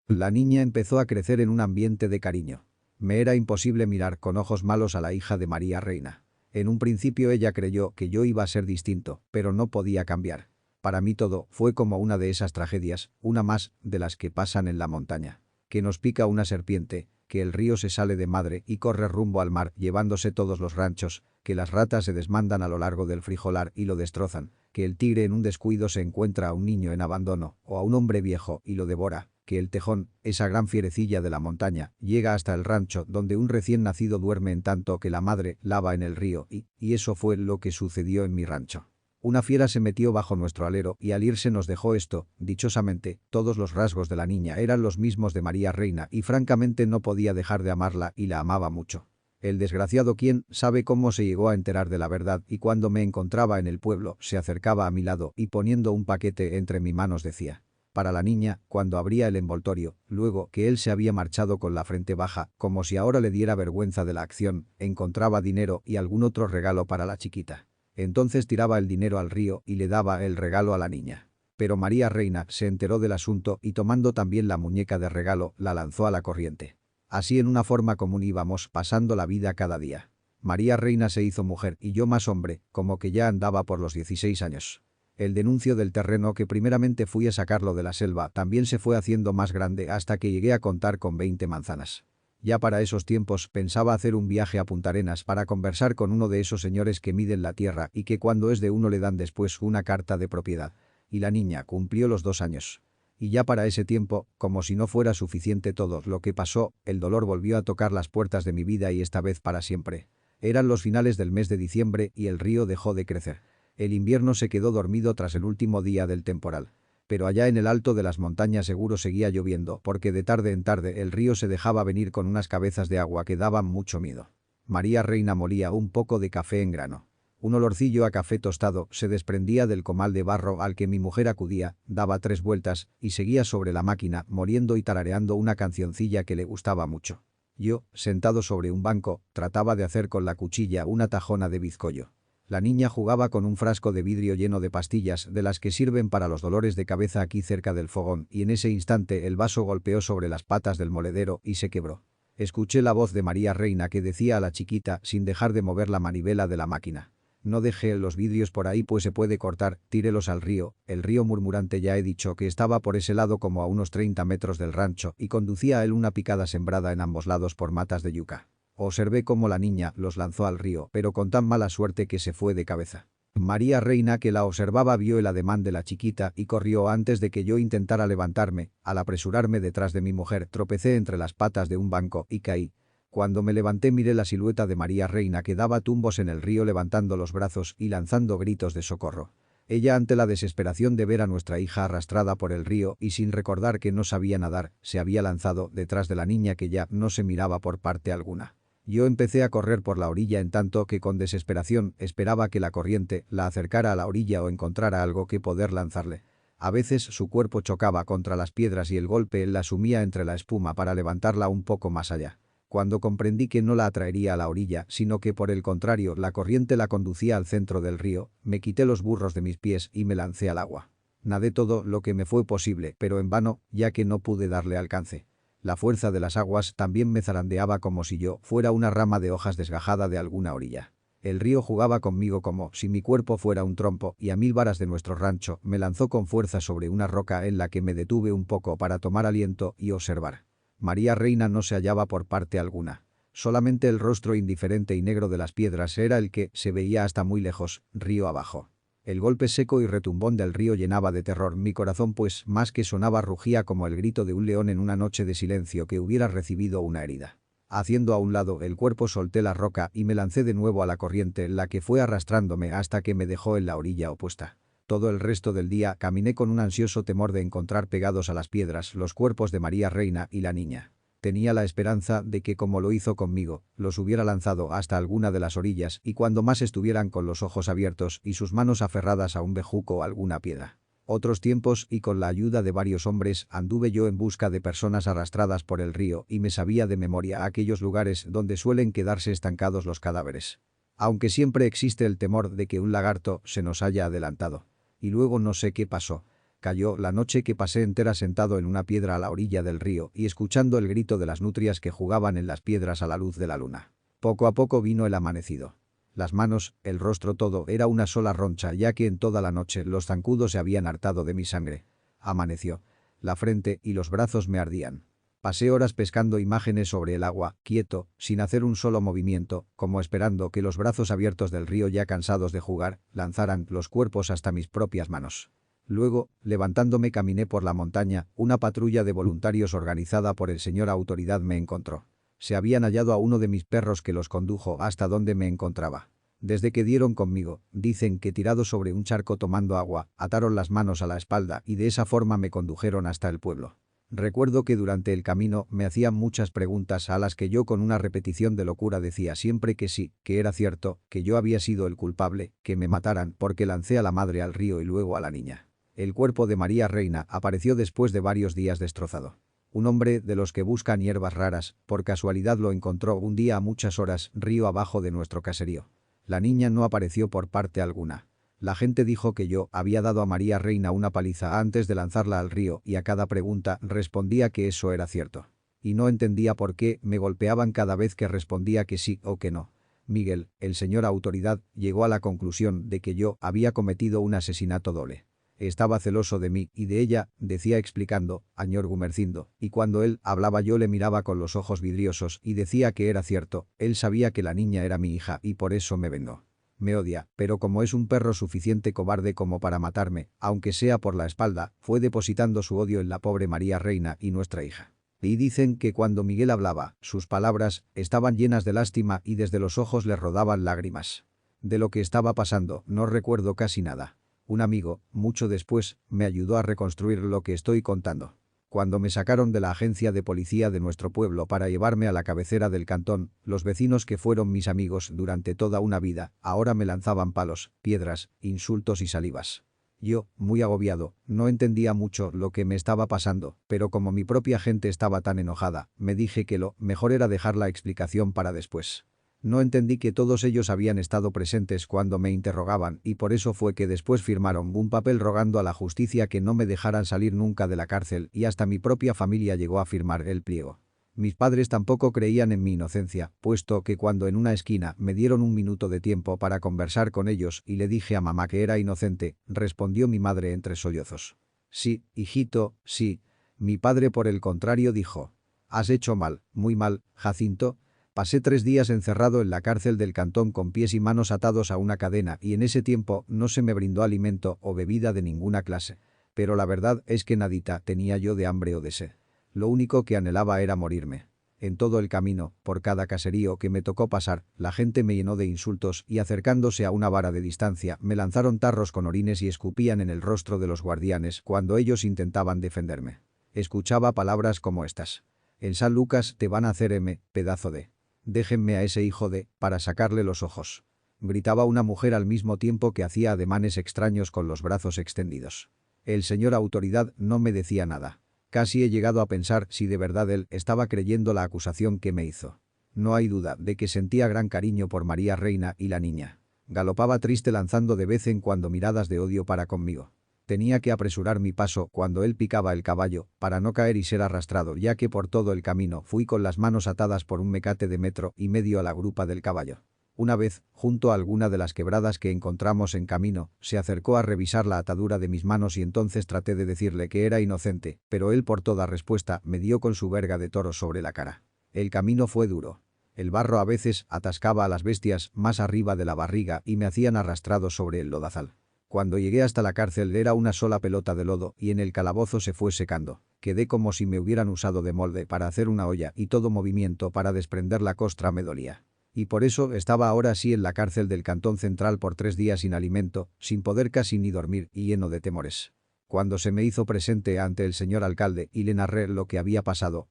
La niña empezó a crecer en un ambiente de cariño. Me era imposible mirar con ojos malos a la hija de María Reina. En un principio ella creyó que yo iba a ser distinto, pero no podía cambiar. Para mí todo fue como una de esas tragedias, una más de las que pasan en la montaña. Que nos pica una serpiente, que el río se sale de madre y corre rumbo al mar llevándose todos los ranchos, que las ratas se desmandan a lo largo del frijolar y lo destrozan, que el tigre en un descuido se encuentra a un niño en abandono o a un hombre viejo y lo devora, que el tejón, esa gran fierecilla de la montaña, llega hasta el rancho donde un recién nacido duerme en tanto que la madre lava en el río y eso fue lo que sucedió en mi rancho. Una fiera se metió bajo nuestro alero y al irse nos dejó esto, dichosamente, todos los rasgos de la niña eran los mismos de María Reina y francamente no podía dejar de amarla y la amaba mucho. El desgraciado quién sabe cómo se llegó a enterar de la verdad y cuando me encontraba en el pueblo se acercaba a mi lado y poniendo un paquete entre mis manos decía: para la niña, cuando abría el envoltorio, luego que él se había marchado con la frente baja, como si ahora le diera vergüenza de la acción, encontraba dinero y algún otro regalo para la chiquita. Entonces tiraba el dinero al río y le daba el regalo a la niña. Pero María Reina se enteró del asunto y tomando también la muñeca de regalo, la lanzó a la corriente. Así en una forma común íbamos pasando la vida cada día. María Reina se hizo mujer y yo más hombre, como que ya andaba por los 16 años. El denuncio del terreno que primeramente fui a sacarlo de la selva también se fue haciendo más grande hasta que llegué a contar con 20 manzanas. Ya para esos tiempos pensaba hacer un viaje a Punta Arenas para conversar con uno de esos señores que miden la tierra y que cuando es de uno le dan después una carta de propiedad. Y la niña cumplió los 2 años. Y ya para ese tiempo, como si no fuera suficiente todo lo que pasó, el dolor volvió a tocar las puertas de mi vida y esta vez para siempre. Eran los finales del mes de diciembre y el río dejó de crecer. El invierno se quedó dormido tras el último día del temporal. Pero allá en el alto de las montañas seguro seguía lloviendo porque de tarde en tarde el río se dejaba venir con unas cabezas de agua que daban mucho miedo. María Reina molía un poco de café en grano. Un olorcillo a café tostado se desprendía del comal de barro al que mi mujer acudía, daba 3 vueltas y seguía sobre la máquina moliendo y tarareando una cancioncilla que le gustaba mucho. Yo, sentado sobre un banco, trataba de hacer con la cuchilla una tajona de bizcocho. La niña jugaba con un frasco de vidrio lleno de pastillas de las que sirven para los dolores de cabeza aquí cerca del fogón y en ese instante el vaso golpeó sobre las patas del moledero y se quebró. Escuché la voz de María Reina que decía a la chiquita sin dejar de mover la manivela de la máquina: no deje los vidrios por ahí pues se puede cortar, tírelos al río. El río murmurante ya he dicho que estaba por ese lado como a unos 30 metros del rancho y conducía a él una picada sembrada en ambos lados por matas de yuca. Observé cómo la niña los lanzó al río, pero con tan mala suerte que se fue de cabeza. María Reina, que la observaba, vio el ademán de la chiquita y corrió antes de que yo intentara levantarme. Al apresurarme detrás de mi mujer, tropecé entre las patas de un banco y caí. Cuando me levanté miré la silueta de María Reina que daba tumbos en el río levantando los brazos y lanzando gritos de socorro. Ella, ante la desesperación de ver a nuestra hija arrastrada por el río y sin recordar que no sabía nadar, se había lanzado detrás de la niña que ya no se miraba por parte alguna. Yo empecé a correr por la orilla en tanto que con desesperación esperaba que la corriente la acercara a la orilla o encontrara algo que poder lanzarle. A veces su cuerpo chocaba contra las piedras y el golpe él la sumía entre la espuma para levantarla un poco más allá. Cuando comprendí que no la atraería a la orilla, sino que por el contrario la corriente la conducía al centro del río, me quité los burros de mis pies y me lancé al agua. Nadé todo lo que me fue posible, pero en vano, ya que no pude darle alcance. La fuerza de las aguas también me zarandeaba como si yo fuera una rama de hojas desgajada de alguna orilla. El río jugaba conmigo como si mi cuerpo fuera un trompo y a 1000 varas de nuestro rancho me lanzó con fuerza sobre una roca en la que me detuve un poco para tomar aliento y observar. María Reina no se hallaba por parte alguna. Solamente el rostro indiferente y negro de las piedras era el que se veía hasta muy lejos, río abajo. El golpe seco y retumbón del río llenaba de terror mi corazón pues más que sonaba rugía como el grito de un león en una noche de silencio que hubiera recibido una herida. Haciendo a un lado el cuerpo solté la roca y me lancé de nuevo a la corriente, la que fue arrastrándome hasta que me dejó en la orilla opuesta. Todo el resto del día caminé con un ansioso temor de encontrar pegados a las piedras los cuerpos de María Reina y la niña. Tenía la esperanza de que, como lo hizo conmigo, los hubiera lanzado hasta alguna de las orillas y cuando más estuvieran con los ojos abiertos y sus manos aferradas a un bejuco o alguna piedra. Otros tiempos y con la ayuda de varios hombres anduve yo en busca de personas arrastradas por el río y me sabía de memoria aquellos lugares donde suelen quedarse estancados los cadáveres. Aunque siempre existe el temor de que un lagarto se nos haya adelantado. Y luego no sé qué pasó. Cayó la noche que pasé entera sentado en una piedra a la orilla del río y escuchando el grito de las nutrias que jugaban en las piedras a la luz de la luna. Poco a poco vino el amanecido. Las manos, el rostro todo era una sola roncha ya que en toda la noche los zancudos se habían hartado de mi sangre. Amaneció. La frente y los brazos me ardían. Pasé horas pescando imágenes sobre el agua, quieto, sin hacer un solo movimiento, como esperando que los brazos abiertos del río ya cansados de jugar, lanzaran los cuerpos hasta mis propias manos. Luego, levantándome caminé por la montaña, una patrulla de voluntarios organizada por el señor autoridad me encontró. Se habían hallado a uno de mis perros que los condujo hasta donde me encontraba. Desde que dieron conmigo, dicen que tirado sobre un charco tomando agua, ataron las manos a la espalda y de esa forma me condujeron hasta el pueblo. Recuerdo que durante el camino me hacían muchas preguntas a las que yo con una repetición de locura decía siempre que sí, que era cierto, que yo había sido el culpable, que me mataran porque lancé a la madre al río y luego a la niña. El cuerpo de María Reina apareció después de varios días destrozado. Un hombre de los que buscan hierbas raras, por casualidad lo encontró un día a muchas horas río abajo de nuestro caserío. La niña no apareció por parte alguna. La gente dijo que yo había dado a María Reina una paliza antes de lanzarla al río y a cada pregunta respondía que eso era cierto. Y no entendía por qué me golpeaban cada vez que respondía que sí o que no. Miguel, el señor autoridad, llegó a la conclusión de que yo había cometido un asesinato doble. Estaba celoso de mí y de ella, decía explicando, añor Gumercindo, y cuando él hablaba yo le miraba con los ojos vidriosos y decía que era cierto, él sabía que la niña era mi hija y por eso me vengó. Me odia, pero como es un perro suficiente cobarde como para matarme, aunque sea por la espalda, fue depositando su odio en la pobre María Reina y nuestra hija. Y dicen que cuando Miguel hablaba, sus palabras estaban llenas de lástima y desde los ojos le rodaban lágrimas. De lo que estaba pasando, no recuerdo casi nada. Un amigo, mucho después, me ayudó a reconstruir lo que estoy contando. Cuando me sacaron de la agencia de policía de nuestro pueblo para llevarme a la cabecera del cantón, los vecinos que fueron mis amigos durante toda una vida, ahora me lanzaban palos, piedras, insultos y salivas. Yo, muy agobiado, no entendía mucho lo que me estaba pasando, pero como mi propia gente estaba tan enojada, me dije que lo mejor era dejar la explicación para después. No entendí que todos ellos habían estado presentes cuando me interrogaban y por eso fue que después firmaron un papel rogando a la justicia que no me dejaran salir nunca de la cárcel y hasta mi propia familia llegó a firmar el pliego. Mis padres tampoco creían en mi inocencia, puesto que cuando en una esquina me dieron un minuto de tiempo para conversar con ellos y le dije a mamá que era inocente, respondió mi madre entre sollozos. Sí, hijito, sí. Mi padre por el contrario dijo. Has hecho mal, muy mal, Jacinto. Pasé 3 días encerrado en la cárcel del cantón con pies y manos atados a una cadena y en ese tiempo no se me brindó alimento o bebida de ninguna clase. Pero la verdad es que nadita tenía yo de hambre o de sed. Lo único que anhelaba era morirme. En todo el camino, por cada caserío que me tocó pasar, la gente me llenó de insultos y acercándose a una vara de distancia me lanzaron tarros con orines y escupían en el rostro de los guardianes cuando ellos intentaban defenderme. Escuchaba palabras como estas. En San Lucas te van a hacer pedazo de... Déjenme a ese hijo de, para sacarle los ojos. Gritaba una mujer al mismo tiempo que hacía ademanes extraños con los brazos extendidos. El señor autoridad no me decía nada. Casi he llegado a pensar si de verdad él estaba creyendo la acusación que me hizo. No hay duda de que sentía gran cariño por María Reina y la niña. Galopaba triste lanzando de vez en cuando miradas de odio para conmigo. Tenía que apresurar mi paso cuando él picaba el caballo, para no caer y ser arrastrado ya que por todo el camino fui con las manos atadas por un mecate de metro y medio a la grupa del caballo. Una vez, junto a alguna de las quebradas que encontramos en camino, se acercó a revisar la atadura de mis manos y entonces traté de decirle que era inocente, pero él por toda respuesta me dio con su verga de toro sobre la cara. El camino fue duro. El barro a veces atascaba a las bestias más arriba de la barriga y me hacían arrastrado sobre el lodazal. Cuando llegué hasta la cárcel era una sola pelota de lodo y en el calabozo se fue secando. Quedé como si me hubieran usado de molde para hacer una olla y todo movimiento para desprender la costra me dolía. Y por eso estaba ahora sí en la cárcel del Cantón Central por 3 días sin alimento, sin poder casi ni dormir y lleno de temores. Cuando se me hizo presente ante el señor alcalde y le narré lo que había pasado,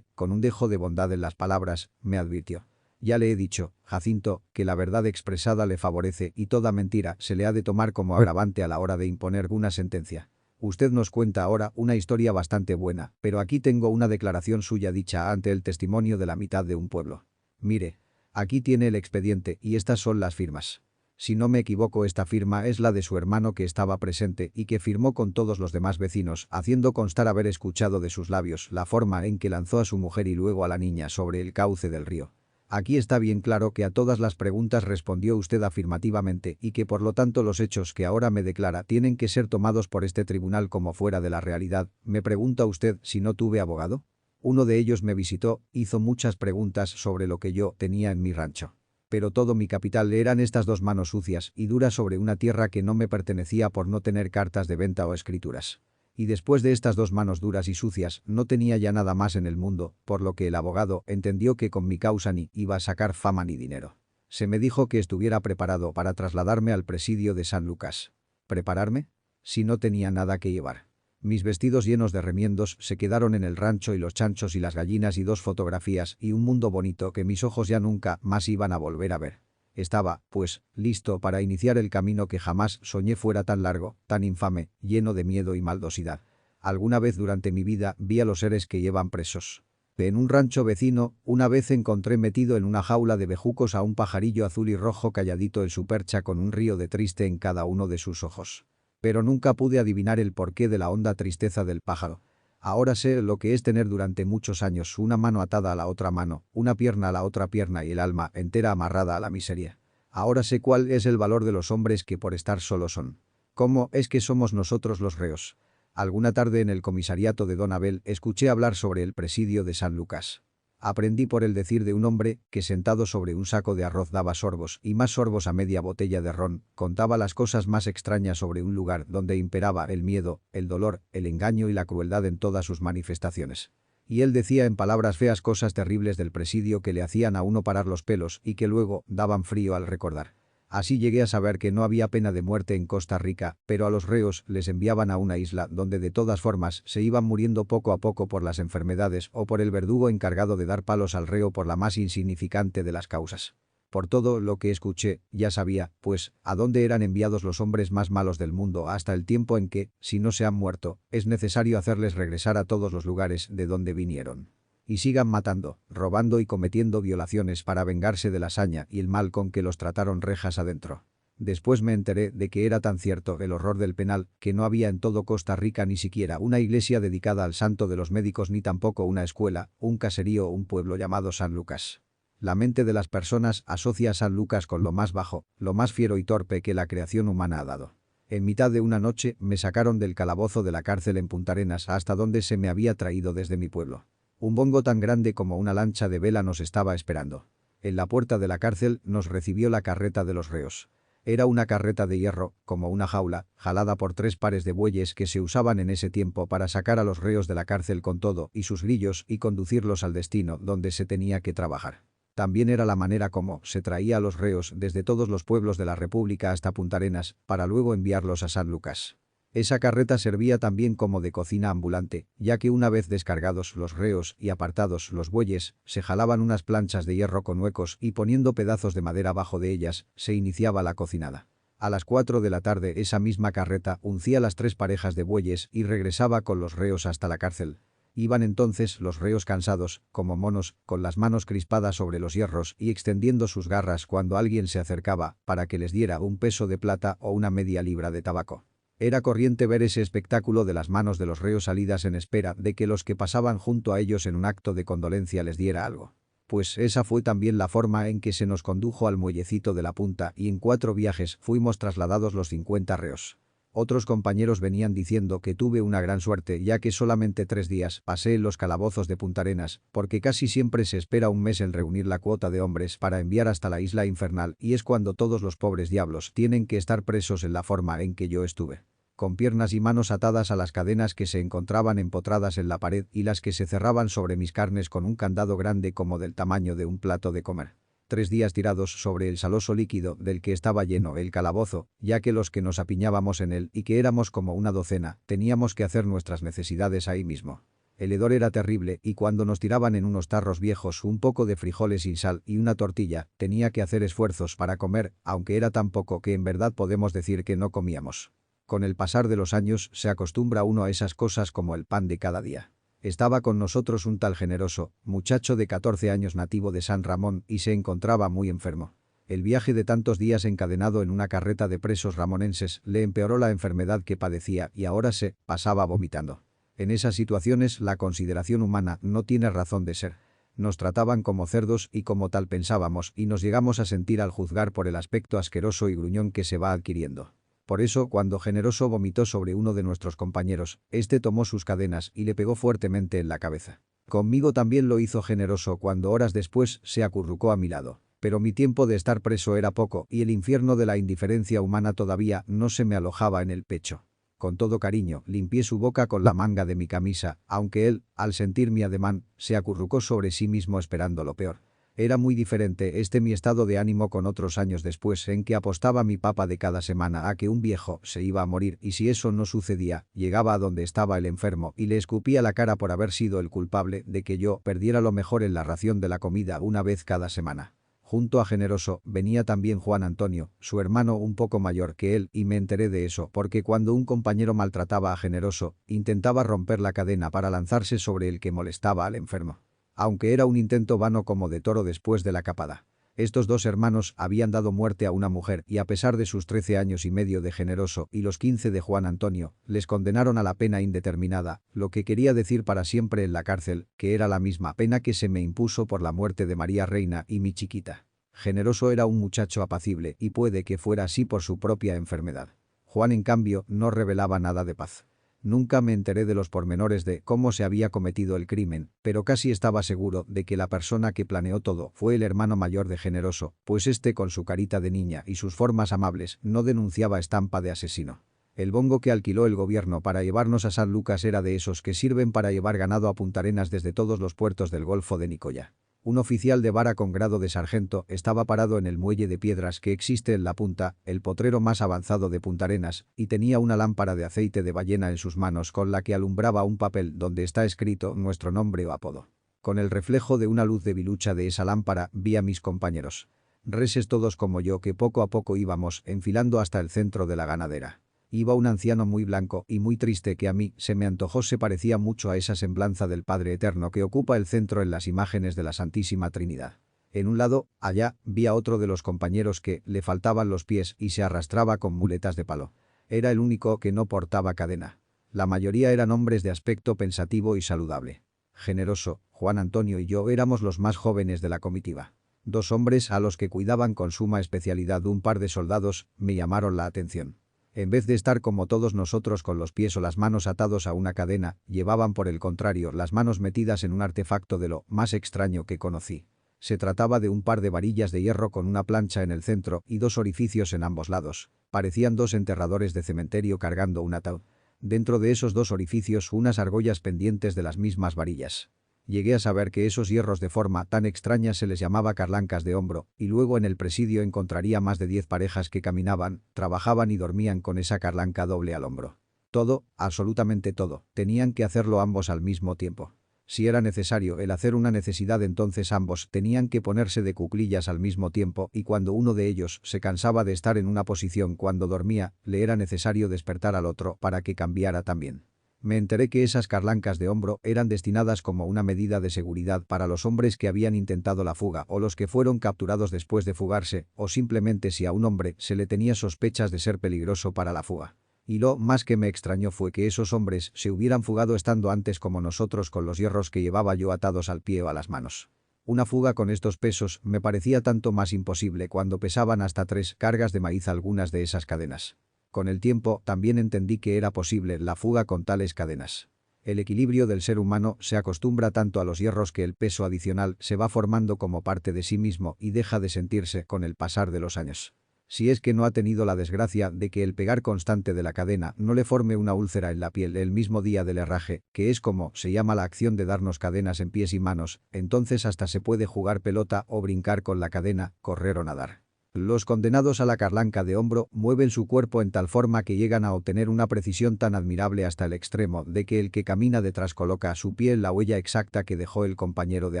con un dejo de bondad en las palabras, me advirtió. Ya le he dicho, Jacinto, que la verdad expresada le favorece y toda mentira se le ha de tomar como agravante a la hora de imponer una sentencia. Usted nos cuenta ahora una historia bastante buena, pero aquí tengo una declaración suya dicha ante el testimonio de la mitad de un pueblo. Mire, aquí tiene el expediente y estas son las firmas. Si no me equivoco, esta firma es la de su hermano que estaba presente y que firmó con todos los demás vecinos, haciendo constar haber escuchado de sus labios la forma en que lanzó a su mujer y luego a la niña sobre el cauce del río. Aquí está bien claro que a todas las preguntas respondió usted afirmativamente y que por lo tanto los hechos que ahora me declara tienen que ser tomados por este tribunal como fuera de la realidad. ¿Me pregunta usted si no tuve abogado? Uno de ellos me visitó, hizo muchas preguntas sobre lo que yo tenía en mi rancho. Pero todo mi capital eran estas dos manos sucias y duras sobre una tierra que no me pertenecía por no tener cartas de venta o escrituras. Y después de estas dos manos duras y sucias, no tenía ya nada más en el mundo, por lo que el abogado entendió que con mi causa ni iba a sacar fama ni dinero. Se me dijo que estuviera preparado para trasladarme al presidio de San Lucas. ¿Prepararme? Si no tenía nada que llevar. Mis vestidos llenos de remiendos se quedaron en el rancho y los chanchos y las gallinas y dos fotografías y un mundo bonito que mis ojos ya nunca más iban a volver a ver. Estaba, pues, listo para iniciar el camino que jamás soñé fuera tan largo, tan infame, lleno de miedo y maldosidad. Alguna vez durante mi vida vi a los seres que llevan presos. En un rancho vecino, una vez encontré metido en una jaula de bejucos a un pajarillo azul y rojo calladito en su percha con un río de triste en cada uno de sus ojos. Pero nunca pude adivinar el porqué de la honda tristeza del pájaro. Ahora sé lo que es tener durante muchos años una mano atada a la otra mano, una pierna a la otra pierna y el alma entera amarrada a la miseria. Ahora sé cuál es el valor de los hombres que por estar solos son. ¿Cómo es que somos nosotros los reos? Alguna tarde en el comisariato de Don Abel escuché hablar sobre el presidio de San Lucas. Aprendí por el decir de un hombre que sentado sobre un saco de arroz daba sorbos y más sorbos a media botella de ron, contaba las cosas más extrañas sobre un lugar donde imperaba el miedo, el dolor, el engaño y la crueldad en todas sus manifestaciones. Y él decía en palabras feas cosas terribles del presidio que le hacían a uno parar los pelos y que luego daban frío al recordar. Así llegué a saber que no había pena de muerte en Costa Rica, pero a los reos les enviaban a una isla donde de todas formas se iban muriendo poco a poco por las enfermedades o por el verdugo encargado de dar palos al reo por la más insignificante de las causas. Por todo lo que escuché, ya sabía, pues, a dónde eran enviados los hombres más malos del mundo hasta el tiempo en que, si no se han muerto, es necesario hacerles regresar a todos los lugares de donde vinieron. Y sigan matando, robando y cometiendo violaciones para vengarse de la saña y el mal con que los trataron rejas adentro. Después me enteré de que era tan cierto el horror del penal que no había en todo Costa Rica ni siquiera una iglesia dedicada al santo de los médicos ni tampoco una escuela, un caserío o un pueblo llamado San Lucas. La mente de las personas asocia a San Lucas con lo más bajo, lo más fiero y torpe que la creación humana ha dado. En mitad de una noche me sacaron del calabozo de la cárcel en Punta Arenas hasta donde se me había traído desde mi pueblo. Un bongo tan grande como una lancha de vela nos estaba esperando. En la puerta de la cárcel nos recibió la carreta de los reos. Era una carreta de hierro, como una jaula, jalada por 3 pares de bueyes que se usaban en ese tiempo para sacar a los reos de la cárcel con todo y sus grillos y conducirlos al destino donde se tenía que trabajar. También era la manera como se traía a los reos desde todos los pueblos de la República hasta Punta Arenas para luego enviarlos a San Lucas. Esa carreta servía también como de cocina ambulante, ya que una vez descargados los reos y apartados los bueyes, se jalaban unas planchas de hierro con huecos y poniendo pedazos de madera bajo de ellas, se iniciaba la cocinada. A las 4 de la tarde esa misma carreta uncía las 3 parejas de bueyes y regresaba con los reos hasta la cárcel. Iban entonces los reos cansados, como monos, con las manos crispadas sobre los hierros y extendiendo sus garras cuando alguien se acercaba para que les diera un peso de plata o una media libra de tabaco. Era corriente ver ese espectáculo de las manos de los reos salidas en espera de que los que pasaban junto a ellos en un acto de condolencia les diera algo. Pues esa fue también la forma en que se nos condujo al muellecito de la Punta y en 4 viajes fuimos trasladados los 50 reos. Otros compañeros venían diciendo que tuve una gran suerte ya que solamente 3 días pasé en los calabozos de Punta Arenas, porque casi siempre se espera un mes en reunir la cuota de hombres para enviar hasta la isla infernal y es cuando todos los pobres diablos tienen que estar presos en la forma en que yo estuve. Con piernas y manos atadas a las cadenas que se encontraban empotradas en la pared y las que se cerraban sobre mis carnes con un candado grande como del tamaño de un plato de comer. 3 días tirados sobre el saloso líquido del que estaba lleno el calabozo, ya que los que nos apiñábamos en él y que éramos como una docena, teníamos que hacer nuestras necesidades ahí mismo. El hedor era terrible y cuando nos tiraban en unos tarros viejos un poco de frijoles sin sal y una tortilla, tenía que hacer esfuerzos para comer, aunque era tan poco que en verdad podemos decir que no comíamos. Con el pasar de los años se acostumbra uno a esas cosas como el pan de cada día. Estaba con nosotros un tal generoso, muchacho de 14 años nativo de San Ramón y se encontraba muy enfermo. El viaje de tantos días encadenado en una carreta de presos ramonenses le empeoró la enfermedad que padecía y ahora se pasaba vomitando. En esas situaciones la consideración humana no tiene razón de ser. Nos trataban como cerdos y como tal pensábamos y nos llegamos a sentir al juzgar por el aspecto asqueroso y gruñón que se va adquiriendo. Por eso, cuando Generoso vomitó sobre uno de nuestros compañeros, este tomó sus cadenas y le pegó fuertemente en la cabeza. Conmigo también lo hizo Generoso cuando horas después se acurrucó a mi lado. Pero mi tiempo de estar preso era poco y el infierno de la indiferencia humana todavía no se me alojaba en el pecho. Con todo cariño, limpié su boca con la manga de mi camisa, aunque él, al sentir mi ademán, se acurrucó sobre sí mismo esperando lo peor. Era muy diferente mi estado de ánimo con otros años después en que apostaba mi papa de cada semana a que un viejo se iba a morir y si eso no sucedía, llegaba a donde estaba el enfermo y le escupía la cara por haber sido el culpable de que yo perdiera lo mejor en la ración de la comida una vez cada semana. Junto a Generoso venía también Juan Antonio, su hermano un poco mayor que él, y me enteré de eso porque cuando un compañero maltrataba a Generoso, intentaba romper la cadena para lanzarse sobre el que molestaba al enfermo. Aunque era un intento vano como de toro después de la capada. Estos dos hermanos habían dado muerte a una mujer y a pesar de sus 13 años y medio de Generoso y los 15 de Juan Antonio, les condenaron a la pena indeterminada, lo que quería decir para siempre en la cárcel, que era la misma pena que se me impuso por la muerte de María Reina y mi chiquita. Generoso era un muchacho apacible y puede que fuera así por su propia enfermedad. Juan, en cambio, no revelaba nada de paz. Nunca me enteré de los pormenores de cómo se había cometido el crimen, pero casi estaba seguro de que la persona que planeó todo fue el hermano mayor de Generoso, pues con su carita de niña y sus formas amables no denunciaba estampa de asesino. El bongo que alquiló el gobierno para llevarnos a San Lucas era de esos que sirven para llevar ganado a Punta Arenas desde todos los puertos del Golfo de Nicoya. Un oficial de vara con grado de sargento estaba parado en el muelle de piedras que existe en la punta, el potrero más avanzado de Punta Arenas, y tenía una lámpara de aceite de ballena en sus manos con la que alumbraba un papel donde está escrito nuestro nombre o apodo. Con el reflejo de una luz debilucha de esa lámpara vi a mis compañeros. Reses todos como yo que poco a poco íbamos enfilando hasta el centro de la ganadera. Iba un anciano muy blanco y muy triste que a mí se me antojó se parecía mucho a esa semblanza del Padre Eterno que ocupa el centro en las imágenes de la Santísima Trinidad. En un lado, allá, vi a otro de los compañeros que le faltaban los pies y se arrastraba con muletas de palo. Era el único que no portaba cadena. La mayoría eran hombres de aspecto pensativo y saludable. Generoso, Juan Antonio y yo éramos los más jóvenes de la comitiva. Dos hombres a los que cuidaban con suma especialidad un par de soldados me llamaron la atención. En vez de estar como todos nosotros con los pies o las manos atados a una cadena, llevaban por el contrario las manos metidas en un artefacto de lo más extraño que conocí. Se trataba de un par de varillas de hierro con una plancha en el centro y dos orificios en ambos lados. Parecían dos enterradores de cementerio cargando un ataúd. Dentro de esos dos orificios unas argollas pendientes de las mismas varillas. Llegué a saber que esos hierros de forma tan extraña se les llamaba carlancas de hombro, y luego en el presidio encontraría más de 10 parejas que caminaban, trabajaban y dormían con esa carlanca doble al hombro. Todo, absolutamente todo, tenían que hacerlo ambos al mismo tiempo. Si era necesario el hacer una necesidad entonces ambos tenían que ponerse de cuclillas al mismo tiempo y cuando uno de ellos se cansaba de estar en una posición cuando dormía, le era necesario despertar al otro para que cambiara también. Me enteré que esas carlancas de hombro eran destinadas como una medida de seguridad para los hombres que habían intentado la fuga o los que fueron capturados después de fugarse, o simplemente si a un hombre se le tenía sospechas de ser peligroso para la fuga. Y lo más que me extrañó fue que esos hombres se hubieran fugado estando antes como nosotros con los hierros que llevaba yo atados al pie o a las manos. Una fuga con estos pesos me parecía tanto más imposible cuando pesaban hasta 3 cargas de maíz algunas de esas cadenas. Con el tiempo también entendí que era posible la fuga con tales cadenas. El equilibrio del ser humano se acostumbra tanto a los hierros que el peso adicional se va formando como parte de sí mismo y deja de sentirse con el pasar de los años. Si es que no ha tenido la desgracia de que el pegar constante de la cadena no le forme una úlcera en la piel el mismo día del herraje, que es como se llama la acción de darnos cadenas en pies y manos, entonces hasta se puede jugar pelota o brincar con la cadena, correr o nadar. Los condenados a la carlanca de hombro mueven su cuerpo en tal forma que llegan a obtener una precisión tan admirable hasta el extremo de que el que camina detrás coloca a su pie en la huella exacta que dejó el compañero de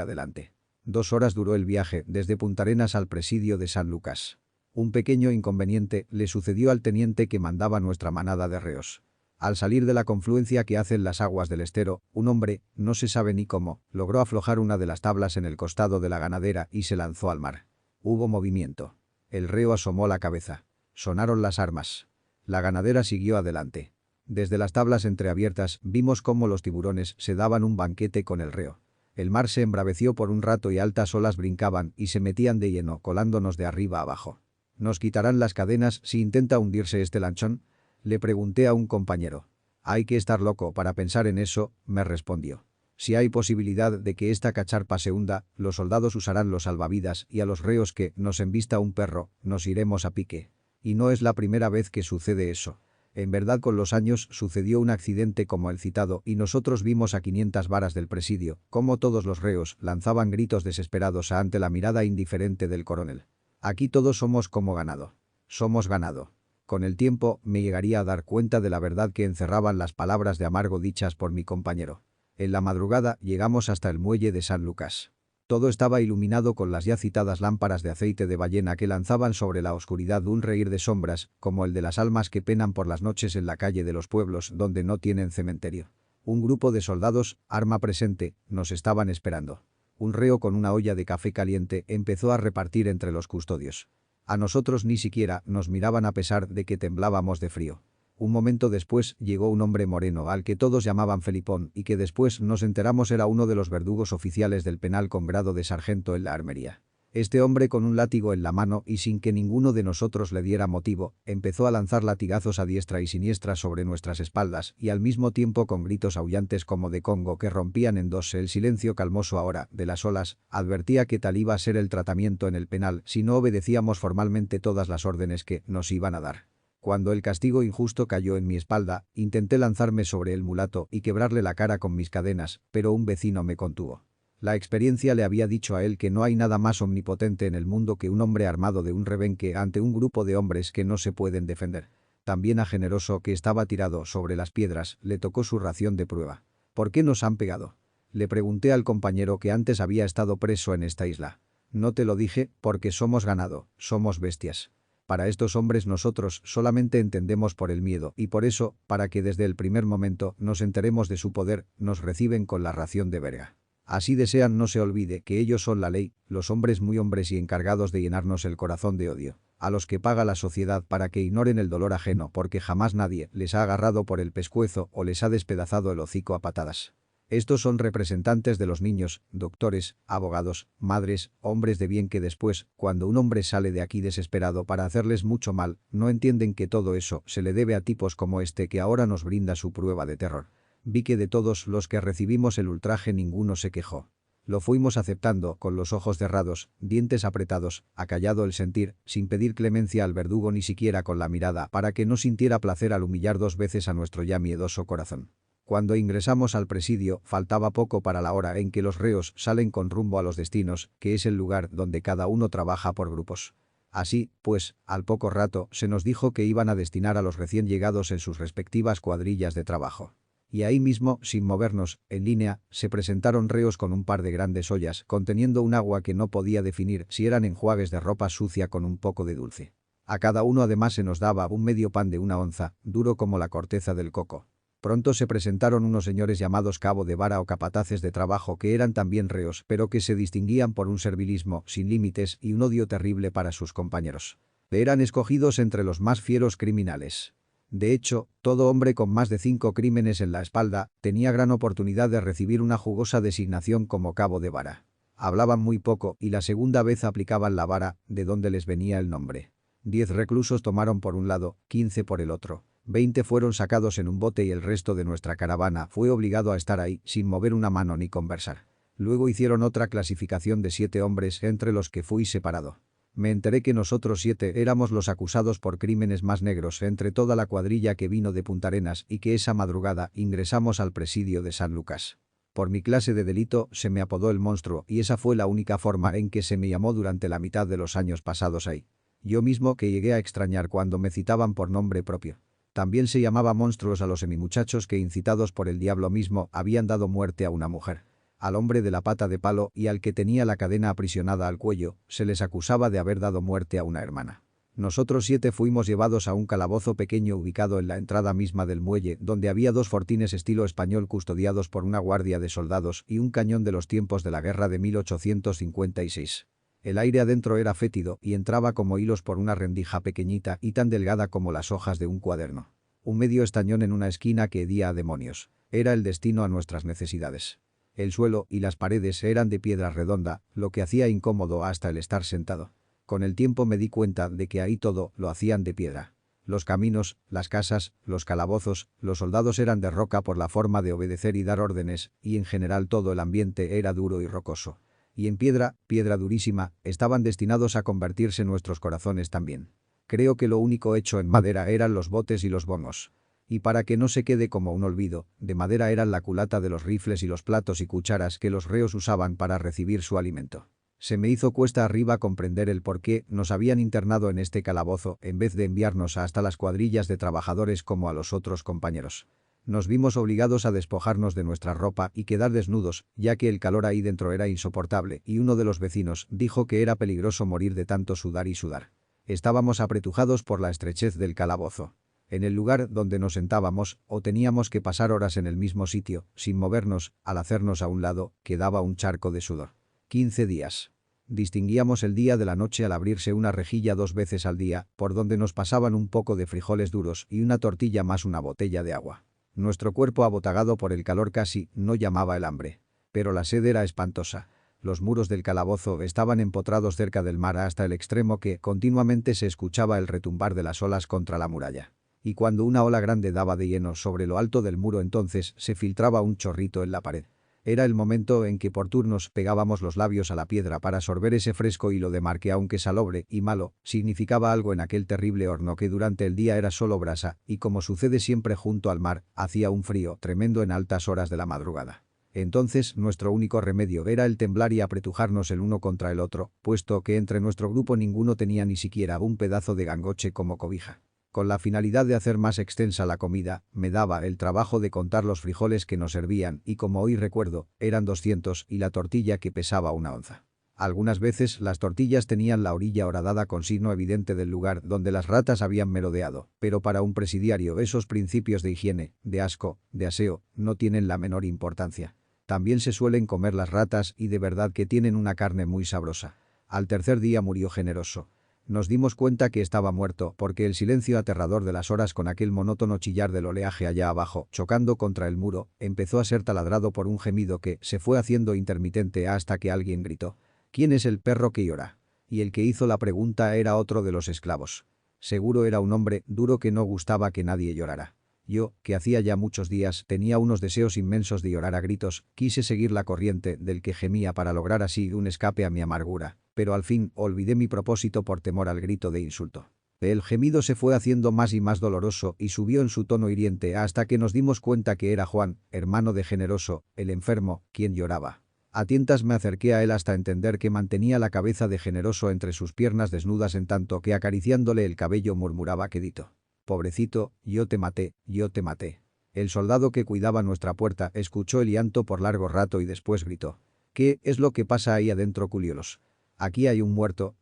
adelante. 2 horas duró el viaje desde Punta Arenas al presidio de San Lucas. Un pequeño inconveniente le sucedió al teniente que mandaba nuestra manada de reos. Al salir de la confluencia que hacen las aguas del estero, un hombre, no se sabe ni cómo, logró aflojar una de las tablas en el costado de la ganadera y se lanzó al mar. Hubo movimiento. El reo asomó la cabeza. Sonaron las armas. La ganadera siguió adelante. Desde las tablas entreabiertas vimos cómo los tiburones se daban un banquete con el reo. El mar se embraveció por un rato y altas olas brincaban y se metían de lleno colándonos de arriba abajo. ¿Nos quitarán las cadenas si intenta hundirse este lanchón?, le pregunté a un compañero. Hay que estar loco para pensar en eso, me respondió. Si hay posibilidad de que esta cacharpa se hunda, los soldados usarán los salvavidas y a los reos que nos embista un perro, nos iremos a pique. Y no es la primera vez que sucede eso. En verdad con los años sucedió un accidente como el citado y nosotros vimos a 500 varas del presidio, cómo todos los reos lanzaban gritos desesperados ante la mirada indiferente del coronel. Aquí todos somos como ganado. Somos ganado. Con el tiempo me llegaría a dar cuenta de la verdad que encerraban las palabras de amargo dichas por mi compañero. En la madrugada llegamos hasta el muelle de San Lucas. Todo estaba iluminado con las ya citadas lámparas de aceite de ballena que lanzaban sobre la oscuridad un reír de sombras, como el de las almas que penan por las noches en la calle de los pueblos donde no tienen cementerio. Un grupo de soldados, arma presente, nos estaban esperando. Un reo con una olla de café caliente empezó a repartir entre los custodios. A nosotros ni siquiera nos miraban a pesar de que temblábamos de frío. Un momento después llegó un hombre moreno al que todos llamaban Felipón y que después nos enteramos era uno de los verdugos oficiales del penal con grado de sargento en la armería. Este hombre con un látigo en la mano y sin que ninguno de nosotros le diera motivo, empezó a lanzar latigazos a diestra y siniestra sobre nuestras espaldas y al mismo tiempo con gritos aullantes como de Congo que rompían en dos el silencio calmoso ahora de las olas, advertía que tal iba a ser el tratamiento en el penal si no obedecíamos formalmente todas las órdenes que nos iban a dar. Cuando el castigo injusto cayó en mi espalda, intenté lanzarme sobre el mulato y quebrarle la cara con mis cadenas, pero un vecino me contuvo. La experiencia le había dicho a él que no hay nada más omnipotente en el mundo que un hombre armado de un rebenque ante un grupo de hombres que no se pueden defender. También a Generoso, que estaba tirado sobre las piedras, le tocó su ración de prueba. ¿Por qué nos han pegado?, le pregunté al compañero que antes había estado preso en esta isla. No te lo dije, porque somos ganado, somos bestias. Para estos hombres nosotros solamente entendemos por el miedo y por eso, para que desde el primer momento nos enteremos de su poder, nos reciben con la ración de verga. Así desean no se olvide que ellos son la ley, los hombres muy hombres y encargados de llenarnos el corazón de odio, a los que paga la sociedad para que ignoren el dolor ajeno porque jamás nadie les ha agarrado por el pescuezo o les ha despedazado el hocico a patadas. Estos son representantes de los niños, doctores, abogados, madres, hombres de bien que después, cuando un hombre sale de aquí desesperado para hacerles mucho mal, no entienden que todo eso se le debe a tipos como este que ahora nos brinda su prueba de terror. Vi que de todos los que recibimos el ultraje ninguno se quejó. Lo fuimos aceptando, con los ojos cerrados, dientes apretados, acallado el sentir, sin pedir clemencia al verdugo ni siquiera con la mirada para que no sintiera placer al humillar dos veces a nuestro ya miedoso corazón. Cuando ingresamos al presidio, faltaba poco para la hora en que los reos salen con rumbo a los destinos, que es el lugar donde cada uno trabaja por grupos. Así, pues, al poco rato, se nos dijo que iban a destinar a los recién llegados en sus respectivas cuadrillas de trabajo. Y ahí mismo, sin movernos, en línea, se presentaron reos con un par de grandes ollas, conteniendo un agua que no podía definir si eran enjuagues de ropa sucia con un poco de dulce. A cada uno además se nos daba un medio pan de 1 onza, duro como la corteza del coco. Pronto se presentaron unos señores llamados cabo de vara o capataces de trabajo que eran también reos, pero que se distinguían por un servilismo sin límites y un odio terrible para sus compañeros. Eran escogidos entre los más fieros criminales. De hecho, todo hombre con más de 5 crímenes en la espalda tenía gran oportunidad de recibir una jugosa designación como cabo de vara. Hablaban muy poco y la segunda vez aplicaban la vara, de donde les venía el nombre. 10 reclusos tomaron por un lado, 15 por el otro. 20 fueron sacados en un bote y el resto de nuestra caravana fue obligado a estar ahí sin mover una mano ni conversar. Luego hicieron otra clasificación de 7 hombres entre los que fui separado. Me enteré que nosotros 7 éramos los acusados por crímenes más negros entre toda la cuadrilla que vino de Punta Arenas y que esa madrugada ingresamos al presidio de San Lucas. Por mi clase de delito se me apodó el monstruo y esa fue la única forma en que se me llamó durante la mitad de los años pasados ahí. Yo mismo que llegué a extrañar cuando me citaban por nombre propio. También se llamaba monstruos a los semimuchachos que incitados por el diablo mismo habían dado muerte a una mujer. Al hombre de la pata de palo y al que tenía la cadena aprisionada al cuello, se les acusaba de haber dado muerte a una hermana. Nosotros 7 fuimos llevados a un calabozo pequeño ubicado en la entrada misma del muelle, donde había 2 fortines estilo español custodiados por una guardia de soldados y un cañón de los tiempos de la guerra de 1856. El aire adentro era fétido y entraba como hilos por una rendija pequeñita y tan delgada como las hojas de un cuaderno. Un medio estañón en una esquina que hedía a demonios. Era el destino a nuestras necesidades. El suelo y las paredes eran de piedra redonda, lo que hacía incómodo hasta el estar sentado. Con el tiempo me di cuenta de que ahí todo lo hacían de piedra. Los caminos, las casas, los calabozos, los soldados eran de roca por la forma de obedecer y dar órdenes, y en general todo el ambiente era duro y rocoso. Y en piedra, piedra durísima, estaban destinados a convertirse nuestros corazones también. Creo que lo único hecho en madera eran los botes y los bongos. Y para que no se quede como un olvido, de madera eran la culata de los rifles y los platos y cucharas que los reos usaban para recibir su alimento. Se me hizo cuesta arriba comprender el por qué nos habían internado en este calabozo en vez de enviarnos hasta las cuadrillas de trabajadores como a los otros compañeros. Nos vimos obligados a despojarnos de nuestra ropa y quedar desnudos, ya que el calor ahí dentro era insoportable y uno de los vecinos dijo que era peligroso morir de tanto sudar y sudar. Estábamos apretujados por la estrechez del calabozo. En el lugar donde nos sentábamos, o teníamos que pasar horas en el mismo sitio, sin movernos, al hacernos a un lado, quedaba un charco de sudor. 15 días. Distinguíamos el día de la noche al abrirse una rejilla 2 veces al día, por donde nos pasaban un poco de frijoles duros y una tortilla más una botella de agua. Nuestro cuerpo abotagado por el calor casi no llamaba el hambre. Pero la sed era espantosa. Los muros del calabozo estaban empotrados cerca del mar hasta el extremo que continuamente se escuchaba el retumbar de las olas contra la muralla. Y cuando una ola grande daba de lleno sobre lo alto del muro entonces se filtraba un chorrito en la pared. Era el momento en que por turnos pegábamos los labios a la piedra para sorber ese fresco hilo de mar que aunque salobre y malo, significaba algo en aquel terrible horno que durante el día era solo brasa y como sucede siempre junto al mar, hacía un frío tremendo en altas horas de la madrugada. Entonces nuestro único remedio era el temblar y apretujarnos el uno contra el otro, puesto que entre nuestro grupo ninguno tenía ni siquiera un pedazo de gangoche como cobija. Con la finalidad de hacer más extensa la comida, me daba el trabajo de contar los frijoles que nos servían y como hoy recuerdo, eran 200 y la tortilla que pesaba 1 onza. Algunas veces las tortillas tenían la orilla horadada con signo evidente del lugar donde las ratas habían merodeado, pero para un presidiario esos principios de higiene, de asco, de aseo, no tienen la menor importancia. También se suelen comer las ratas y de verdad que tienen una carne muy sabrosa. Al tercer día murió Generoso. Nos dimos cuenta que estaba muerto porque el silencio aterrador de las horas con aquel monótono chillar del oleaje allá abajo, chocando contra el muro, empezó a ser taladrado por un gemido que se fue haciendo intermitente hasta que alguien gritó: «¿Quién es el perro que llora?». Y el que hizo la pregunta era otro de los esclavos. Seguro era un hombre duro que no gustaba que nadie llorara. Yo, que hacía ya muchos días tenía unos deseos inmensos de llorar a gritos, quise seguir la corriente del que gemía para lograr así un escape a mi amargura, pero al fin olvidé mi propósito por temor al grito de insulto. El gemido se fue haciendo más y más doloroso y subió en su tono hiriente hasta que nos dimos cuenta que era Juan, hermano de Generoso, el enfermo, quien lloraba. A tientas me acerqué a él hasta entender que mantenía la cabeza de Generoso entre sus piernas desnudas en tanto que acariciándole el cabello murmuraba quedito: «Pobrecito, yo te maté, yo te maté». El soldado que cuidaba nuestra puerta escuchó el llanto por largo rato y después gritó: «¿Qué es lo que pasa ahí adentro, culiolos? Aquí hay un muerto,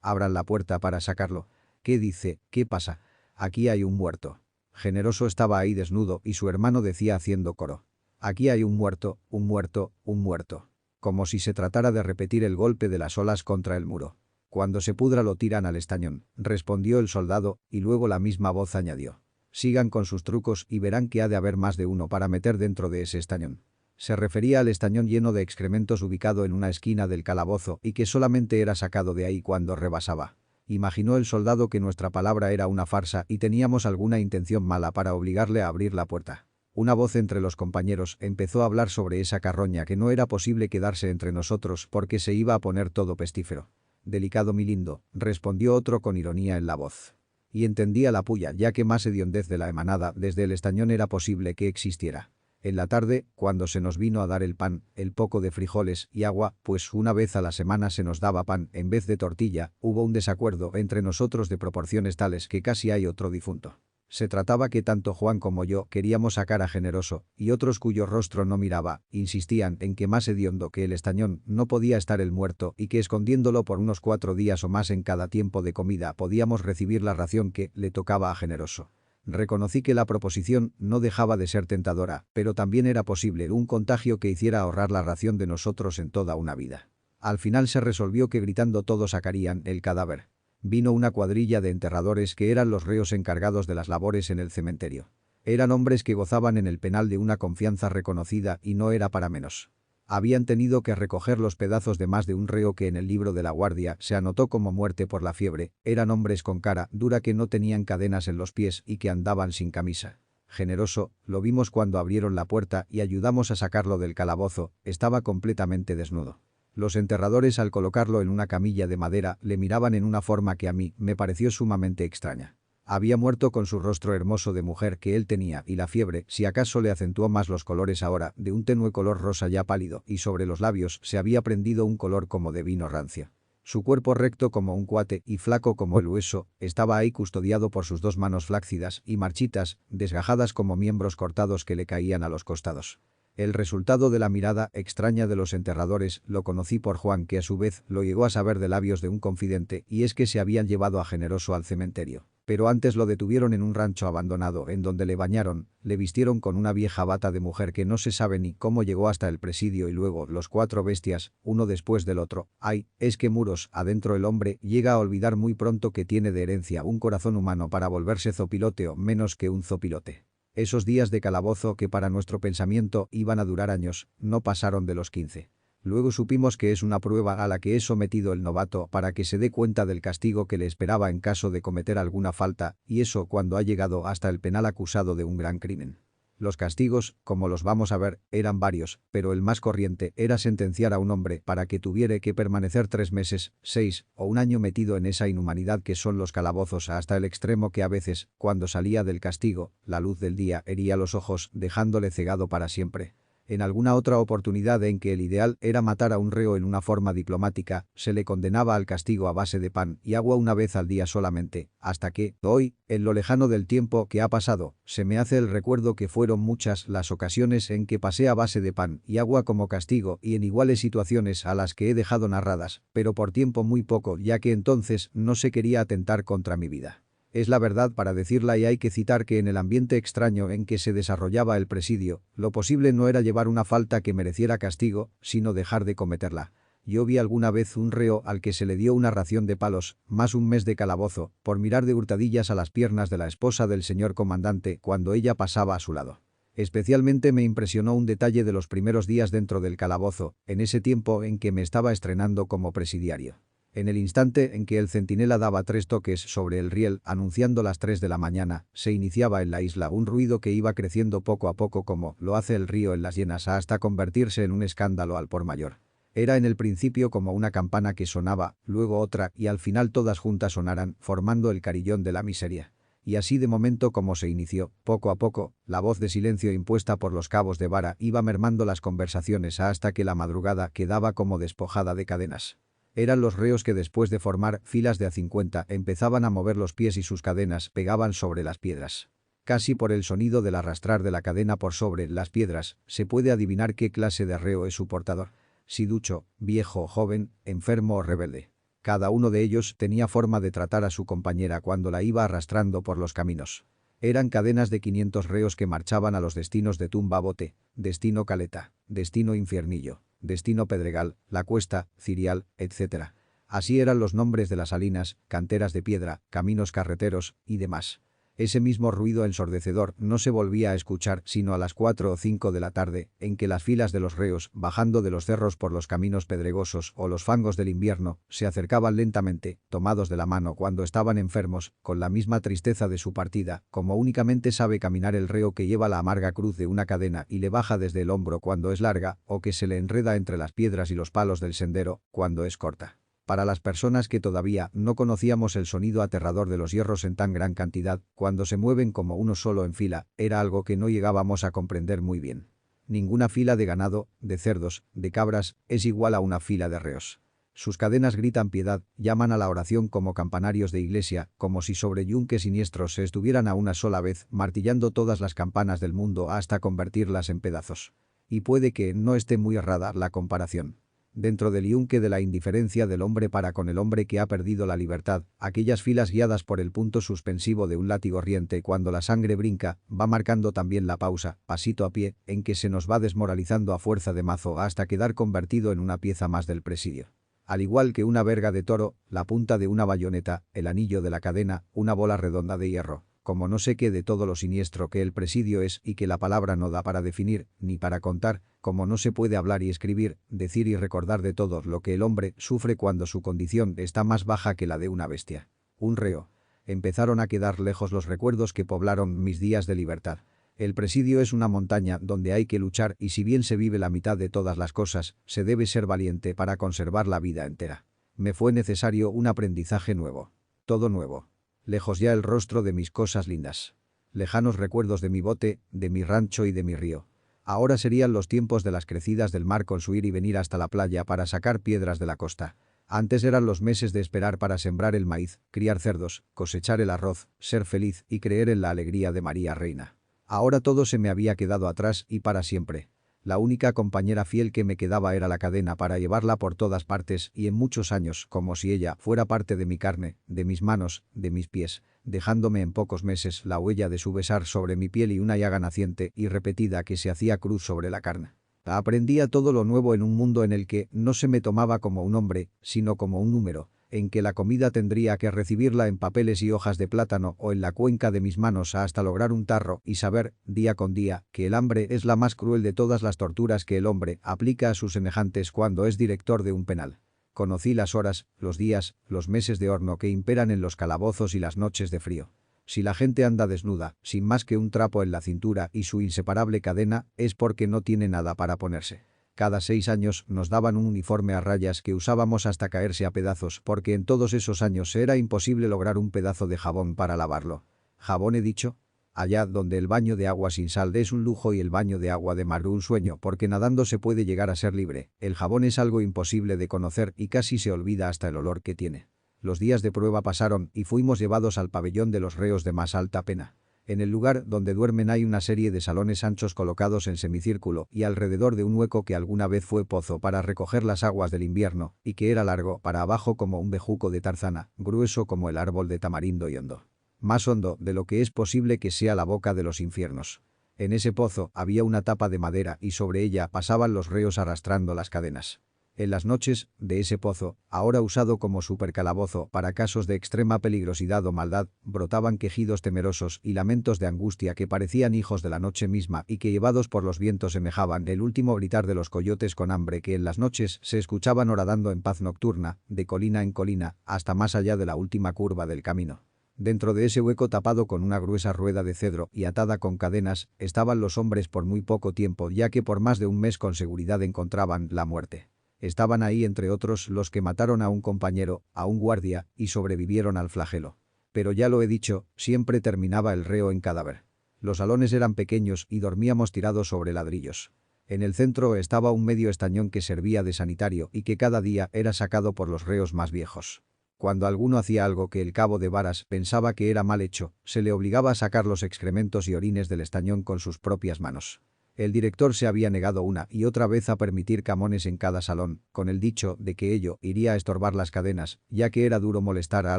abran la puerta para sacarlo». «¿Qué dice? ¿Qué pasa?» «Aquí hay un muerto». Generoso estaba ahí desnudo y su hermano decía haciendo coro: «Aquí hay un muerto, un muerto, un muerto». Como si se tratara de repetir el golpe de las olas contra el muro. «Cuando se pudra lo tiran al estañón», respondió el soldado, y luego la misma voz añadió: «Sigan con sus trucos y verán que ha de haber más de uno para meter dentro de ese estañón». Se refería al estañón lleno de excrementos ubicado en una esquina del calabozo y que solamente era sacado de ahí cuando rebasaba. Imaginó el soldado que nuestra palabra era una farsa y teníamos alguna intención mala para obligarle a abrir la puerta. Una voz entre los compañeros empezó a hablar sobre esa carroña que no era posible quedarse entre nosotros porque se iba a poner todo pestífero. «Delicado mi lindo», respondió otro con ironía en la voz. Y entendía la puya ya que más hediondez de la emanada desde el estañón era posible que existiera. En la tarde, cuando se nos vino a dar el pan, el poco de frijoles y agua, pues una vez a la semana se nos daba pan en vez de tortilla, hubo un desacuerdo entre nosotros de proporciones tales que casi hay otro difunto. Se trataba que tanto Juan como yo queríamos sacar a Generoso, y otros cuyo rostro no miraba, insistían en que más hediondo que el estañón no podía estar el muerto y que escondiéndolo por unos 4 días o más en cada tiempo de comida podíamos recibir la ración que le tocaba a Generoso. Reconocí que la proposición no dejaba de ser tentadora, pero también era posible un contagio que hiciera ahorrar la ración de nosotros en toda una vida. Al final se resolvió que gritando todos sacarían el cadáver. Vino una cuadrilla de enterradores que eran los reos encargados de las labores en el cementerio. Eran hombres que gozaban en el penal de una confianza reconocida y no era para menos. Habían tenido que recoger los pedazos de más de un reo que en el libro de la guardia se anotó como muerte por la fiebre. Eran hombres con cara dura que no tenían cadenas en los pies y que andaban sin camisa. Generoso, lo vimos cuando abrieron la puerta y ayudamos a sacarlo del calabozo, estaba completamente desnudo. Los enterradores al colocarlo en una camilla de madera le miraban en una forma que a mí me pareció sumamente extraña. Había muerto con su rostro hermoso de mujer que él tenía y la fiebre, si acaso le acentuó más los colores ahora, de un tenue color rosa ya pálido y sobre los labios se había prendido un color como de vino rancio. Su cuerpo recto como un cuate y flaco como el hueso, estaba ahí custodiado por sus dos manos flácidas y marchitas, desgajadas como miembros cortados que le caían a los costados. El resultado de la mirada extraña de los enterradores lo conocí por Juan, que a su vez lo llegó a saber de labios de un confidente, y es que se habían llevado a Generoso al cementerio. Pero antes lo detuvieron en un rancho abandonado en donde le bañaron, le vistieron con una vieja bata de mujer que no se sabe ni cómo llegó hasta el presidio y luego los 4 bestias, uno después del otro. Ay, es que muros adentro el hombre llega a olvidar muy pronto que tiene de herencia un corazón humano para volverse zopilote o menos que un zopilote. Esos días de calabozo que para nuestro pensamiento iban a durar años, no pasaron de los 15. Luego supimos que es una prueba a la que es sometido el novato para que se dé cuenta del castigo que le esperaba en caso de cometer alguna falta, y eso cuando ha llegado hasta el penal acusado de un gran crimen. Los castigos, como los vamos a ver, eran varios, pero el más corriente era sentenciar a un hombre para que tuviera que permanecer 3 meses, 6 o un año metido en esa inhumanidad que son los calabozos hasta el extremo que a veces, cuando salía del castigo, la luz del día hería los ojos dejándole cegado para siempre. En alguna otra oportunidad en que el ideal era matar a un reo en una forma diplomática, se le condenaba al castigo a base de pan y agua una vez al día solamente, hasta que, hoy, en lo lejano del tiempo que ha pasado, se me hace el recuerdo que fueron muchas las ocasiones en que pasé a base de pan y agua como castigo y en iguales situaciones a las que he dejado narradas, pero por tiempo muy poco ya que entonces no se quería atentar contra mi vida. Es la verdad para decirla y hay que citar que en el ambiente extraño en que se desarrollaba el presidio, lo posible no era llevar una falta que mereciera castigo, sino dejar de cometerla. Yo vi alguna vez un reo al que se le dio una ración de palos, más un mes de calabozo, por mirar de hurtadillas a las piernas de la esposa del señor comandante cuando ella pasaba a su lado. Especialmente me impresionó un detalle de los primeros días dentro del calabozo, en ese tiempo en que me estaba estrenando como presidiario. En el instante en que el centinela daba 3 toques sobre el riel anunciando las 3 de la mañana, se iniciaba en la isla un ruido que iba creciendo poco a poco como lo hace el río en las llenas hasta convertirse en un escándalo al por mayor. Era en el principio como una campana que sonaba, luego otra y al final todas juntas sonaran, formando el carillón de la miseria. Y así de momento como se inició, poco a poco, la voz de silencio impuesta por los cabos de vara iba mermando las conversaciones hasta que la madrugada quedaba como despojada de cadenas. Eran los reos que después de formar filas de a 50 empezaban a mover los pies y sus cadenas pegaban sobre las piedras. Casi por el sonido del arrastrar de la cadena por sobre las piedras, se puede adivinar qué clase de reo es su portador. Si ducho, viejo o joven, enfermo o rebelde. Cada uno de ellos tenía forma de tratar a su compañera cuando la iba arrastrando por los caminos. Eran cadenas de 500 reos que marchaban a los destinos de Tumba Bote, destino Caleta, destino Infiernillo, destino Pedregal, La Cuesta, Cirial, etc. Así eran los nombres de las salinas, canteras de piedra, caminos carreteros y demás. Ese mismo ruido ensordecedor no se volvía a escuchar sino a las 4 o 5 de la tarde, en que las filas de los reos, bajando de los cerros por los caminos pedregosos o los fangos del invierno, se acercaban lentamente, tomados de la mano cuando estaban enfermos, con la misma tristeza de su partida, como únicamente sabe caminar el reo que lleva la amarga cruz de una cadena y le baja desde el hombro cuando es larga, o que se le enreda entre las piedras y los palos del sendero, cuando es corta. Para las personas que todavía no conocíamos el sonido aterrador de los hierros en tan gran cantidad, cuando se mueven como uno solo en fila, era algo que no llegábamos a comprender muy bien. Ninguna fila de ganado, de cerdos, de cabras, es igual a una fila de reos. Sus cadenas gritan piedad, llaman a la oración como campanarios de iglesia, como si sobre yunques siniestros se estuvieran a una sola vez martillando todas las campanas del mundo hasta convertirlas en pedazos. Y puede que no esté muy errada la comparación. Dentro del yunque de la indiferencia del hombre para con el hombre que ha perdido la libertad, aquellas filas guiadas por el punto suspensivo de un látigo riente cuando la sangre brinca, va marcando también la pausa, pasito a pie, en que se nos va desmoralizando a fuerza de mazo hasta quedar convertido en una pieza más del presidio. Al igual que una verga de toro, la punta de una bayoneta, el anillo de la cadena, una bola redonda de hierro. Como no sé qué de todo lo siniestro que el presidio es y que la palabra no da para definir, ni para contar, como no se puede hablar y escribir, decir y recordar de todo lo que el hombre sufre cuando su condición está más baja que la de una bestia. Un reo. Empezaron a quedar lejos los recuerdos que poblaron mis días de libertad. El presidio es una montaña donde hay que luchar y si bien se vive la mitad de todas las cosas, se debe ser valiente para conservar la vida entera. Me fue necesario un aprendizaje nuevo. Todo nuevo. Lejos ya el rostro de mis cosas lindas. Lejanos recuerdos de mi bote, de mi rancho y de mi río. Ahora serían los tiempos de las crecidas del mar con su ir y venir hasta la playa para sacar piedras de la costa. Antes eran los meses de esperar para sembrar el maíz, criar cerdos, cosechar el arroz, ser feliz y creer en la alegría de María Reina. Ahora todo se me había quedado atrás y para siempre. La única compañera fiel que me quedaba era la cadena para llevarla por todas partes y en muchos años, como si ella fuera parte de mi carne, de mis manos, de mis pies, dejándome en pocos meses la huella de su besar sobre mi piel y una llaga naciente y repetida que se hacía cruz sobre la carne. Aprendía todo lo nuevo en un mundo en el que no se me tomaba como un hombre, sino como un número, en que la comida tendría que recibirla en papeles y hojas de plátano o en la cuenca de mis manos hasta lograr un tarro y saber, día con día, que el hambre es la más cruel de todas las torturas que el hombre aplica a sus semejantes cuando es director de un penal. Conocí las horas, los días, los meses de horno que imperan en los calabozos y las noches de frío. Si la gente anda desnuda, sin más que un trapo en la cintura y su inseparable cadena, es porque no tiene nada para ponerse. Cada 6 años nos daban un uniforme a rayas que usábamos hasta caerse a pedazos porque en todos esos años era imposible lograr un pedazo de jabón para lavarlo. ¿Jabón he dicho? Allá donde el baño de agua sin sal es un lujo y el baño de agua de mar un sueño porque nadando se puede llegar a ser libre, el jabón es algo imposible de conocer y casi se olvida hasta el olor que tiene. Los días de prueba pasaron y fuimos llevados al pabellón de los reos de más alta pena. En el lugar donde duermen hay una serie de salones anchos colocados en semicírculo y alrededor de un hueco que alguna vez fue pozo para recoger las aguas del invierno y que era largo para abajo como un bejuco de tarzana, grueso como el árbol de tamarindo y hondo. Más hondo de lo que es posible que sea la boca de los infiernos. En ese pozo había una tapa de madera y sobre ella pasaban los reos arrastrando las cadenas. En las noches, de ese pozo, ahora usado como supercalabozo para casos de extrema peligrosidad o maldad, brotaban quejidos temerosos y lamentos de angustia que parecían hijos de la noche misma y que llevados por los vientos semejaban el último gritar de los coyotes con hambre que en las noches se escuchaban horadando en paz nocturna, de colina en colina, hasta más allá de la última curva del camino. Dentro de ese hueco tapado con una gruesa rueda de cedro y atada con cadenas, estaban los hombres por muy poco tiempo ya que por más de un mes con seguridad encontraban la muerte. Estaban ahí entre otros los que mataron a un compañero, a un guardia, y sobrevivieron al flagelo. Pero ya lo he dicho, siempre terminaba el reo en cadáver. Los salones eran pequeños y dormíamos tirados sobre ladrillos. En el centro estaba un medio estañón que servía de sanitario y que cada día era sacado por los reos más viejos. Cuando alguno hacía algo que el cabo de varas pensaba que era mal hecho, se le obligaba a sacar los excrementos y orines del estañón con sus propias manos. El director se había negado una y otra vez a permitir camones en cada salón, con el dicho de que ello iría a estorbar las cadenas, ya que era duro molestar a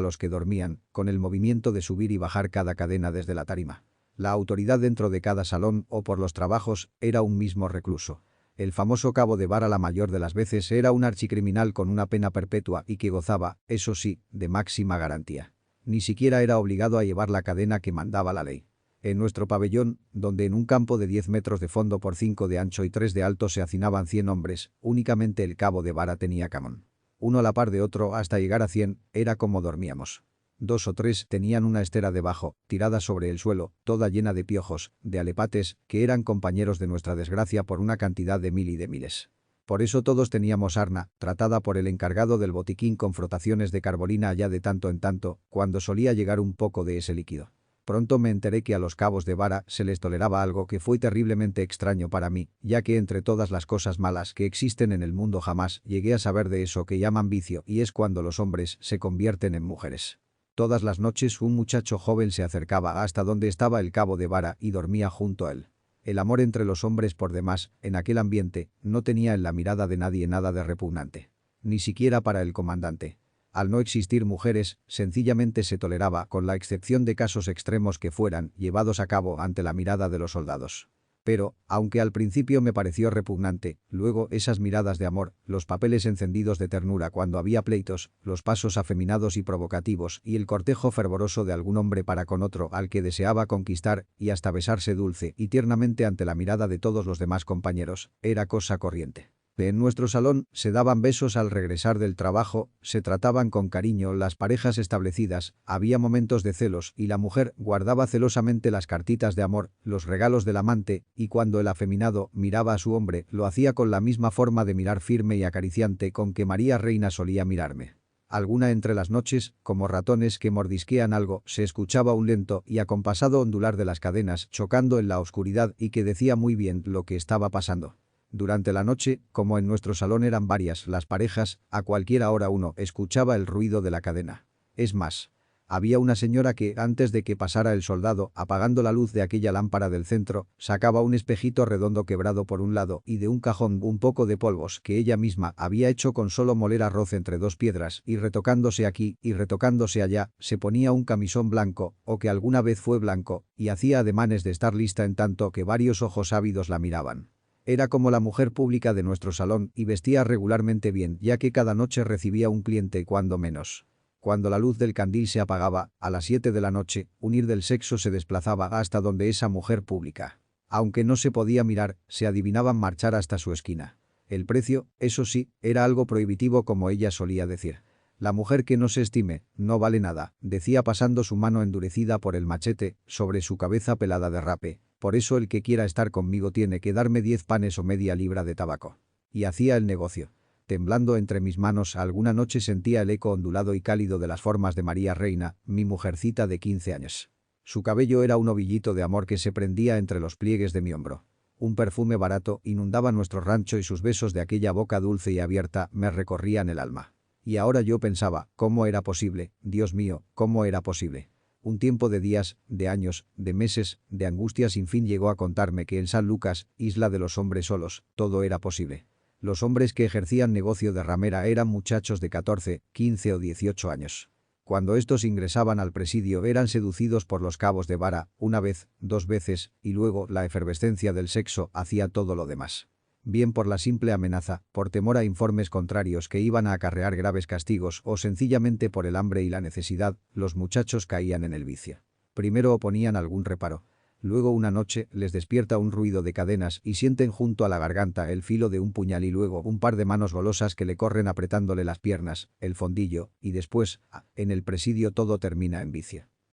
los que dormían, con el movimiento de subir y bajar cada cadena desde la tarima. La autoridad dentro de cada salón o por los trabajos era un mismo recluso. El famoso cabo de vara la mayor de las veces era un archicriminal con una pena perpetua y que gozaba, eso sí, de máxima garantía. Ni siquiera era obligado a llevar la cadena que mandaba la ley. En nuestro pabellón, donde en un campo de 10 metros de fondo por 5 de ancho y 3 de alto se hacinaban 100 hombres, únicamente el cabo de vara tenía camón. Uno a la par de otro hasta llegar a 100, era como dormíamos. 2 o 3 tenían una estera debajo, tirada sobre el suelo, toda llena de piojos, de alepates, que eran compañeros de nuestra desgracia por una cantidad de mil y de miles. Por eso todos teníamos sarna, tratada por el encargado del botiquín con frotaciones de carbolina allá de tanto en tanto, cuando solía llegar un poco de ese líquido. Pronto me enteré que a los cabos de vara se les toleraba algo que fue terriblemente extraño para mí, ya que entre todas las cosas malas que existen en el mundo jamás llegué a saber de eso que llaman vicio y es cuando los hombres se convierten en mujeres. Todas las noches un muchacho joven se acercaba hasta donde estaba el cabo de vara y dormía junto a él. El amor entre los hombres por demás, en aquel ambiente, no tenía en la mirada de nadie nada de repugnante. Ni siquiera para el comandante. Al no existir mujeres, sencillamente se toleraba, con la excepción de casos extremos que fueran llevados a cabo ante la mirada de los soldados. Pero, aunque al principio me pareció repugnante, luego esas miradas de amor, los papeles encendidos de ternura cuando había pleitos, los pasos afeminados y provocativos y el cortejo fervoroso de algún hombre para con otro al que deseaba conquistar y hasta besarse dulce y tiernamente ante la mirada de todos los demás compañeros, era cosa corriente. En nuestro salón se daban besos al regresar del trabajo, se trataban con cariño las parejas establecidas, había momentos de celos y la mujer guardaba celosamente las cartitas de amor, los regalos del amante, y cuando el afeminado miraba a su hombre lo hacía con la misma forma de mirar firme y acariciante con que María Reina solía mirarme. Alguna entre las noches, como ratones que mordisquean algo, se escuchaba un lento y acompasado ondular de las cadenas chocando en la oscuridad y que decía muy bien lo que estaba pasando. Durante la noche, como en nuestro salón eran varias las parejas, a cualquiera hora uno escuchaba el ruido de la cadena. Es más, había una señora que, antes de que pasara el soldado, apagando la luz de aquella lámpara del centro, sacaba un espejito redondo quebrado por un lado y de un cajón un poco de polvos que ella misma había hecho con solo moler arroz entre dos piedras y retocándose aquí y retocándose allá, se ponía un camisón blanco, o que alguna vez fue blanco, y hacía ademanes de estar lista en tanto que varios ojos ávidos la miraban. Era como la mujer pública de nuestro salón y vestía regularmente bien, ya que cada noche recibía un cliente cuando menos. Cuando la luz del candil se apagaba, a las 7 de la noche, un ir del sexo se desplazaba hasta donde esa mujer pública. Aunque no se podía mirar, se adivinaban marchar hasta su esquina. El precio, eso sí, era algo prohibitivo como ella solía decir. La mujer que no se estime, no vale nada, decía pasando su mano endurecida por el machete, sobre su cabeza pelada de rape. Por eso el que quiera estar conmigo tiene que darme 10 panes o media libra de tabaco. Y hacía el negocio. Temblando entre mis manos alguna noche sentía el eco ondulado y cálido de las formas de María Reina, mi mujercita de 15 años. Su cabello era un ovillito de amor que se prendía entre los pliegues de mi hombro. Un perfume barato inundaba nuestro rancho y sus besos de aquella boca dulce y abierta me recorrían el alma. Y ahora yo pensaba, ¿cómo era posible? Dios mío, ¿cómo era posible? Un tiempo de días, de años, de meses, de angustia sin fin llegó a contarme que en San Lucas, isla de los hombres solos, todo era posible. Los hombres que ejercían negocio de ramera eran muchachos de 14, 15 o 18 años. Cuando estos ingresaban al presidio eran seducidos por los cabos de vara, una vez, 2 veces, y luego la efervescencia del sexo hacía todo lo demás. Bien por la simple amenaza, por temor a informes contrarios que iban a acarrear graves castigos o sencillamente por el hambre y la necesidad, los muchachos caían en el vicio. Primero oponían algún reparo. Luego una noche les despierta un ruido de cadenas y sienten junto a la garganta el filo de un puñal y luego un par de manos golosas que le corren apretándole las piernas, el fondillo, y después, en el presidio todo termina en vicio.